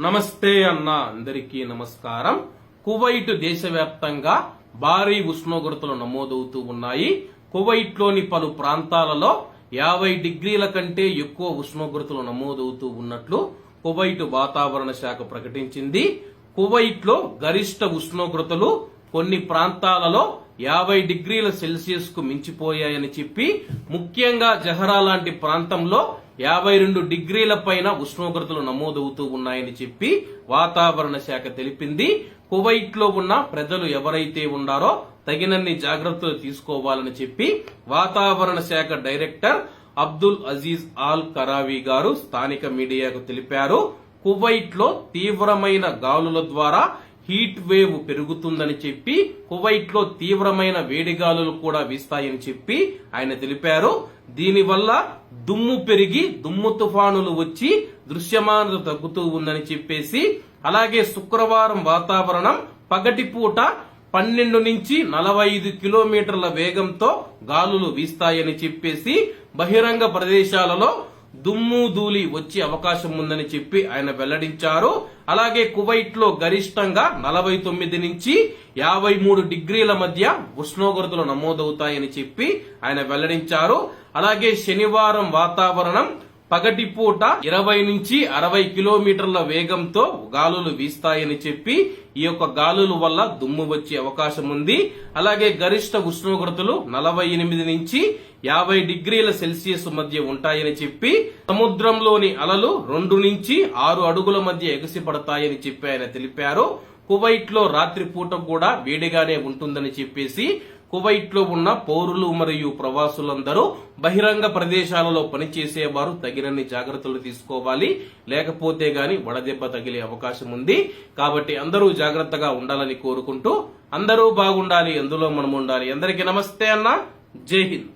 నమస్తే అన్న అందరికీ నమస్కారం. కువైట్ దేశవ్యాప్తంగా భారీ ఉష్ణోగ్రతలు నమోదవుతూ ఉన్నాయి. కువైట్ లోని పలు ప్రాంతాలలో 50 డిగ్రీల కంటే ఎక్కువ ఉష్ణోగ్రతలు నమోదవుతూ ఉన్నట్లు కువైట్ వాతావరణ శాఖ ప్రకటించింది. కువైట్ లో గరిష్ట ఉష్ణోగ్రతలు కొన్ని ప్రాంతాలలో 50 డిగ్రీల సెల్సియస్ కు మించిపోయాయని చెప్పి, ముఖ్యంగా జహరా లాంటి ప్రాంతంలో 52 డిగ్రీల పైన ఉష్ణోగ్రతలు నమోదవుతూ ఉన్నాయని చెప్పి వాతావరణ శాఖ తెలిపింది. కువైట్ లో ఉన్న ప్రజలు ఎవరైతే ఉన్నారో తగినన్ని జాగ్రత్తలు తీసుకోవాలని చెప్పి వాతావరణ శాఖ డైరెక్టర్ అబ్దుల్ అజీజ్ ఆల్ కరావీ గారు స్థానిక మీడియాకు తెలిపారు. కువైట్ లో తీవ్రమైన గాలుల ద్వారా హీట్ వేవ్ పెరుగుతుందని చెప్పి, కువైట్ లో తీవ్రమైన వేడిగాలులు కూడా వీస్తాయని చెప్పి ఆయన తెలిపారు. దీనివల్ల దుమ్ము పెరిగి దుమ్ము తుఫానులు వచ్చి దృశ్యమానత తగ్గుతూ ఉందని చెప్పేసి, అలాగే శుక్రవారం వాతావరణం పగటిపూట 12 నుంచి 45 కిలోమీటర్ల వేగంతో గాలులు వీస్తాయని చెప్పేసి, బహిరంగ ప్రదేశాలలో దుమ్ము ధూళి వచ్చే అవకాశం ఉందని చెప్పి ఆయన వెల్లడించారు. అలాగే కువైట్ లో గరిష్టంగా 49 నుంచి 53 డిగ్రీల మధ్య ఉష్ణోగ్రతలు నమోదవుతాయని చెప్పి ఆయన వెల్లడించారు. అలాగే శనివారం వాతావరణం పగటిపూట 20 నుంచి 60 కిలోమీటర్ల వేగంతో గాలులు వీస్తాయని చెప్పి, ఈ యొక్క గాలుల వల్ల దుమ్ము వచ్చే అవకాశం ఉంది. అలాగే గరిష్ట ఉష్ణోగ్రతలు 48 నుంచి 50 డిగ్రీల సెల్సియస్ మధ్య ఉంటాయని చెప్పి, సముద్రంలోని అలలు 2 నుంచి 6 అడుగుల మధ్య ఎగసి పడతాయని చెప్పి ఆయన తెలిపారు. కువైట్ లో రాత్రిపూట కూడా వేడిగానే ఉంటుందని చెప్పేసి, కువైట్ లో ఉన్న పౌరులు మరియు ప్రవాసులందరూ బహిరంగ ప్రదేశాలలో పనిచేసేవారు తగినన్ని జాగ్రత్తలు తీసుకోవాలి. లేకపోతే గాని వడదెబ్బ తగిలే అవకాశం ఉంది. కాబట్టి అందరూ జాగ్రత్తగా ఉండాలని కోరుకుంటూ, అందరూ బాగుండాలి, అందులో మనం ఉండాలి. అందరికీ నమస్తే అన్న. జై హింద్.